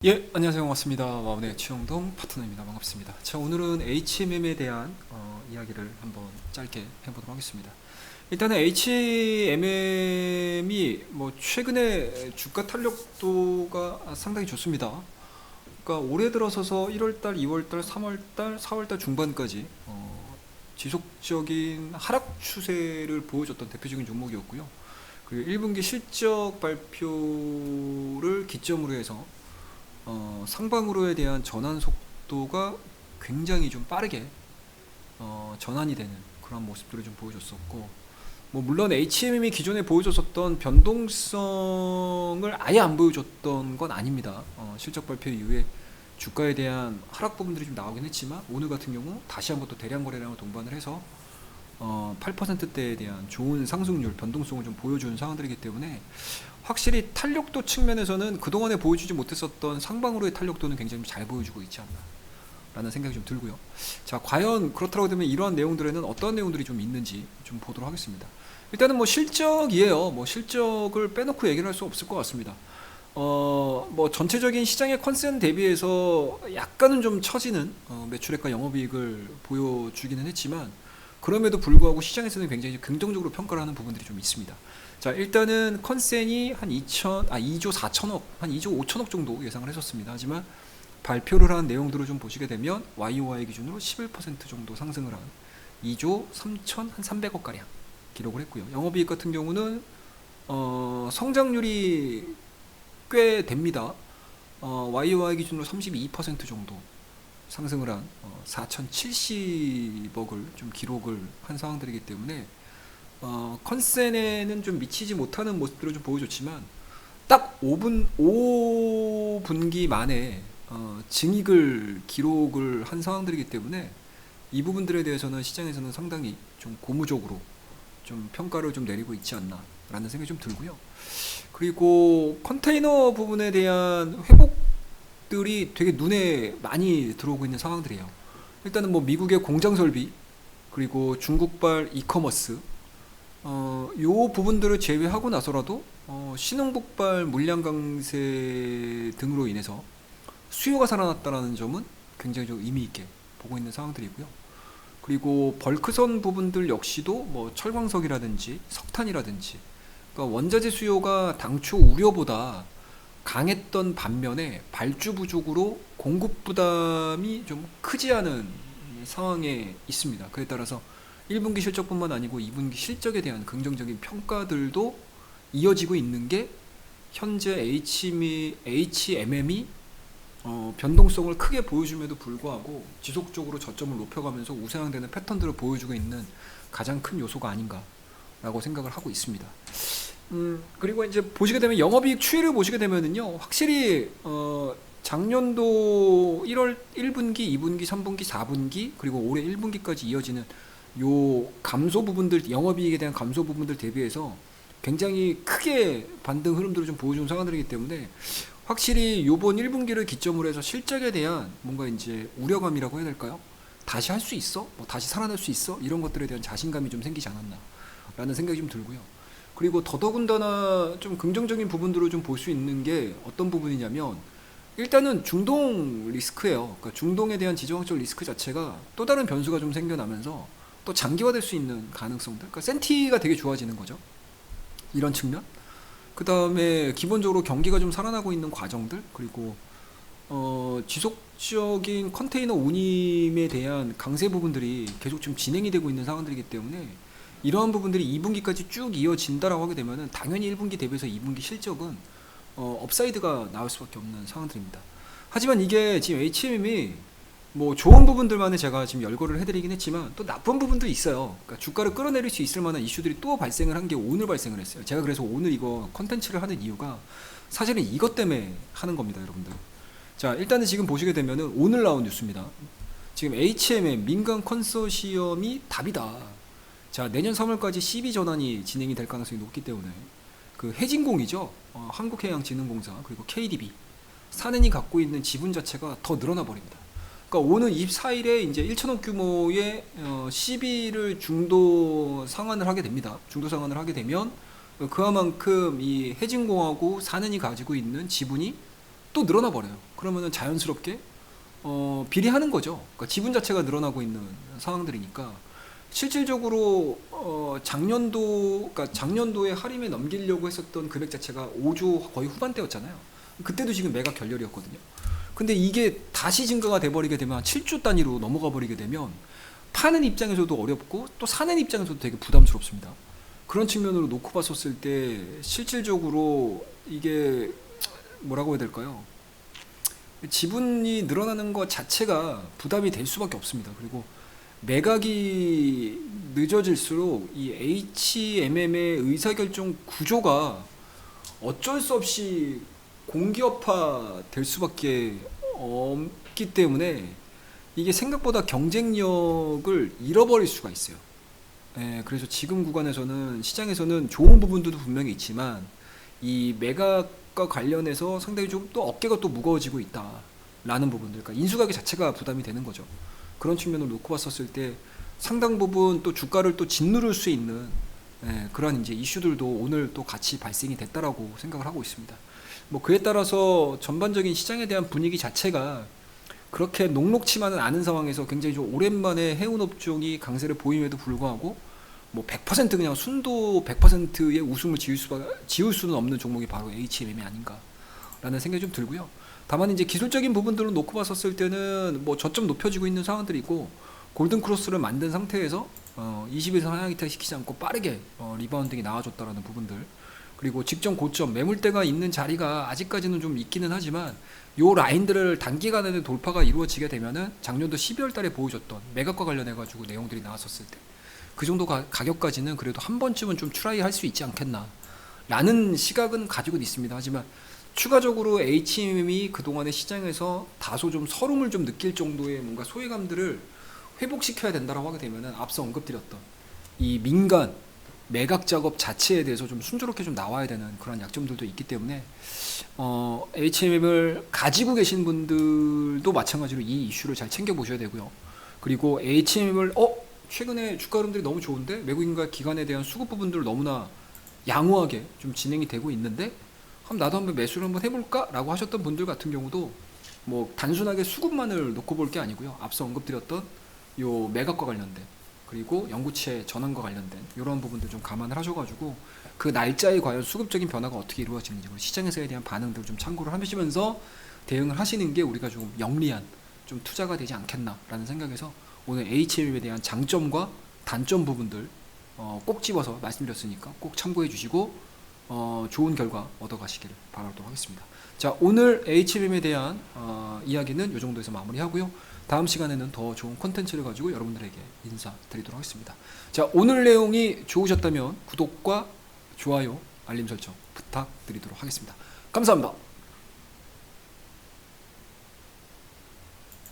예, 안녕하세요. 반갑습니다. 와운의 최영동 파트너입니다. 반갑습니다. 자, 오늘은 HMM에 대한 이야기를 한번 짧게 해보도록 하겠습니다. 일단은 HMM이 뭐 최근에 주가 탄력도가 상당히 좋습니다. 그러니까 올해 들어서서 1월달, 2월달, 3월달, 4월달 중반까지 지속적인 하락 추세를 보여줬던 대표적인 종목이었고요. 그리고 1분기 실적 발표를 기점으로 해서 상방으로에 대한 전환 속도가 굉장히 좀 빠르게 전환이 되는 그런 모습들을 좀 보여줬었고, 뭐 물론 HMM이 기존에 보여줬었던 변동성을 아예 안 보여줬던 건 아닙니다. 실적 발표 이후에 주가에 대한 하락 부분들이 좀 나오긴 했지만, 오늘 같은 경우 다시 한번 또 대량 거래량을 동반을 해서 8%대에 대한 좋은 상승률, 변동성을 좀 보여주는 상황들이기 때문에 확실히 탄력도 측면에서는 그동안에 보여주지 못했었던 상방으로의 탄력도는 굉장히 잘 보여주고 있지 않나 라는 생각이 좀 들고요. 자, 과연 그렇다고 되면 이러한 내용들에는 어떤 내용들이 좀 있는지 좀 보도록 하겠습니다. 일단은 뭐 실적이에요. 뭐 실적을 빼놓고 얘기를 할 수 없을 것 같습니다. 뭐 전체적인 시장의 컨센 대비해서 약간은 좀 처지는 매출액과 영업이익을 보여주기는 했지만, 그럼에도 불구하고 시장에서는 굉장히 긍정적으로 평가를 하는 부분들이 좀 있습니다. 자, 일단은 컨센이 한 2조 4천억, 한 2조 5천억 정도 예상을 했었습니다. 하지만 발표를 한 내용들을 좀 보시게 되면 YOY 기준으로 11% 정도 상승을 한 2조 3천 한 300억 가량 기록을 했고요. 영업이익 같은 경우는 성장률이 꽤 됩니다. YOY 기준으로 32% 정도 상승을 한 4,070억을 좀 기록을 한 상황들이기 때문에 컨센에는 좀 미치지 못하는 모습들을 좀 보여줬지만, 딱 5분기 만에 증익을 기록을 한 상황들이기 때문에 이 부분들에 대해서는 시장에서는 상당히 좀 고무적으로 좀 평가를 좀 내리고 있지 않나 라는 생각이 좀 들고요. 그리고 컨테이너 부분에 대한 회복들이 되게 눈에 많이 들어오고 있는 상황들이에요. 일단은 뭐 미국의 공장 설비, 그리고 중국발 이커머스, 요 부분들을 제외하고 나서라도 신흥국발 물량 강세 등으로 인해서 수요가 살아났다는 점은 굉장히 좀 의미 있게 보고 있는 상황들이고요. 그리고 벌크선 부분들 역시도 뭐 철광석이라든지 석탄이라든지, 그러니까 원자재 수요가 당초 우려보다 강했던 반면에 발주 부족으로 공급 부담이 좀 크지 않은 상황에 있습니다. 그에 따라서 1분기 실적뿐만 아니고 2분기 실적에 대한 긍정적인 평가들도 이어지고 있는 게 현재 HMM이 변동성을 크게 보여줌에도 불구하고 지속적으로 저점을 높여가면서 우상향되는 패턴들을 보여주고 있는 가장 큰 요소가 아닌가라고 생각을 하고 있습니다. 그리고 이제 보시게 되면 영업이익 추이를 보시게 되면은요, 확실히 작년도 1분기, 2분기, 3분기, 4분기, 그리고 올해 1분기까지 이어지는 요 감소 부분들, 영업이익에 대한 감소 부분들 대비해서 굉장히 크게 반등 흐름들을 좀 보여주는 상황들이기 때문에, 확실히 요번 1분기를 기점으로 해서 실적에 대한 뭔가 이제 우려감이라고 해야 될까요? 다시 할 수 있어? 뭐 다시 살아날 수 있어? 이런 것들에 대한 자신감이 좀 생기지 않았나 라는 생각이 좀 들고요. 그리고 더더군다나 좀 긍정적인 부분들을 좀 볼 수 있는 게 어떤 부분이냐면, 일단은 중동 리스크예요. 그러니까 중동에 대한 지정학적 리스크 자체가 또 다른 변수가 좀 생겨나면서 또 장기화될 수 있는 가능성들, 그러니까 센티가 되게 좋아지는 거죠. 이런 측면. 그 다음에 기본적으로 경기가 좀 살아나고 있는 과정들, 그리고 지속적인 컨테이너 운임에 대한 강세 부분들이 계속 좀 진행이 되고 있는 상황들이기 때문에, 이러한 부분들이 2분기까지 쭉 이어진다라고 하게 되면은 당연히 1분기 대비해서 2분기 실적은 업사이드가 나올 수밖에 없는 상황들입니다. 하지만 이게 지금 HMM이 뭐 좋은 부분들만을 제가 지금 열거를 해드리긴 했지만 또 나쁜 부분도 있어요. 그러니까 주가를 끌어내릴 수 있을 만한 이슈들이 또 발생을 한 게 오늘 발생을 했어요. 제가 그래서 오늘 이거 컨텐츠를 하는 이유가 사실은 이것 때문에 하는 겁니다, 여러분들. 자, 일단은 지금 보시게 되면은 오늘 나온 뉴스입니다. 지금 HMM 민간 컨소시엄이 답이다. 자, 내년 3월까지 CB 전환이 진행이 될 가능성이 높기 때문에 그 해진공이죠. 한국해양진흥공사, 그리고 KDB, 사내이 갖고 있는 지분 자체가 더 늘어나 버립니다. 그러니까 오는 24일에 이제 1천억 규모의 CB를 중도 상환을 하게 됩니다. 중도 상환을 하게 되면 그만큼 이 해진공하고 사내이 가지고 있는 지분이 또 늘어나 버려요. 그러면은 자연스럽게 비례하는 거죠. 그러니까 지분 자체가 늘어나고 있는 상황들이니까 실질적으로 그러니까 작년도에 할인에 넘기려고 했었던 금액 자체가 5조 거의 후반대였잖아요. 그때도 지금 매각 결렬이었거든요. 근데 이게 다시 증가가 돼버리게 되면 7조 단위로 넘어가 버리게 되면 파는 입장에서도 어렵고 또 사는 입장에서도 되게 부담스럽습니다. 그런 측면으로 놓고 봤었을 때 실질적으로 이게 뭐라고 해야 될까요? 지분이 늘어나는 것 자체가 부담이 될 수밖에 없습니다. 그리고 매각이 늦어질수록 이 HMM의 의사결정 구조가 어쩔 수 없이 공기업화 될 수밖에 없기 때문에 이게 생각보다 경쟁력을 잃어버릴 수가 있어요. 예, 그래서 지금 구간에서는 시장에서는 좋은 부분들도 분명히 있지만 이 매각과 관련해서 상당히 좀 또 어깨가 또 무거워지고 있다라는 부분들, 그러니까 인수가격 자체가 부담이 되는 거죠. 그런 측면을 놓고 봤었을 때 상당 부분 또 주가를 또 짓누를 수 있는 그런 이제 이슈들도 오늘 또 같이 발생이 됐다라고 생각을 하고 있습니다. 뭐 그에 따라서 전반적인 시장에 대한 분위기 자체가 그렇게 녹록치만은 않은 상황에서 굉장히 좀 오랜만에 해운 업종이 강세를 보임에도 불구하고 뭐 100% 그냥 순도 100%의 웃음을 지울 수는 없는 종목이 바로 HMM이 아닌가라는 생각이 좀 들고요. 다만 이제 기술적인 부분들을 놓고 봤었을 때는 뭐 저점 높여지고 있는 상황들이고 골든 크로스를 만든 상태에서 20일선 하향 이탈 시키지 않고 빠르게 리바운딩이 나와줬다라는 부분들, 그리고 직전 고점 매물대가 있는 자리가 아직까지는 좀 있기는 하지만 요 라인들을 단기간에 돌파가 이루어지게 되면은 작년도 12월 달에 보여줬던 매각과 관련해 가지고 내용들이 나왔었을 때 그 정도 가격까지는 그래도 한 번쯤은 좀 트라이 할 수 있지 않겠나 라는 시각은 가지고 있습니다. 하지만 추가적으로 HMM이 그동안의 시장에서 다소 좀 서름을 좀 느낄 정도의 뭔가 소외감들을 회복시켜야 된다고 하게 되면은 앞서 언급드렸던 이 민간 매각 작업 자체에 대해서 좀 순조롭게 좀 나와야 되는 그런 약점들도 있기 때문에 HMM을 가지고 계신 분들도 마찬가지로 이 이슈를 잘 챙겨 보셔야 되고요. 그리고 HMM을 최근에 주가 흐름들이 너무 좋은데 외국인과 기관에 대한 수급 부분들 너무나 양호하게 좀 진행이 되고 있는데 그럼 나도 한번 매수를 한번 해볼까? 라고 하셨던 분들 같은 경우도 뭐 단순하게 수급만을 놓고 볼 게 아니고요. 앞서 언급드렸던 요 매각과 관련된 그리고 연구체 전환과 관련된 이런 부분들 좀 감안을 하셔가지고 그 날짜에 과연 수급적인 변화가 어떻게 이루어지는지 시장에서에 대한 반응들을 좀 참고를 하시면서 대응을 하시는 게 우리가 좀 영리한 좀 투자가 되지 않겠나라는 생각에서 오늘 HMM에 대한 장점과 단점 부분들 꼭 집어서 말씀드렸으니까 꼭 참고해 주시고 좋은 결과 얻어가시기를 바라도록 하겠습니다. 자, 오늘 HMM에 대한 이야기는 이 정도에서 마무리하고요. 다음 시간에는 더 좋은 콘텐츠를 가지고 여러분들에게 인사드리도록 하겠습니다. 자, 오늘 내용이 좋으셨다면 구독과 좋아요, 알림 설정 부탁드리도록 하겠습니다. 감사합니다.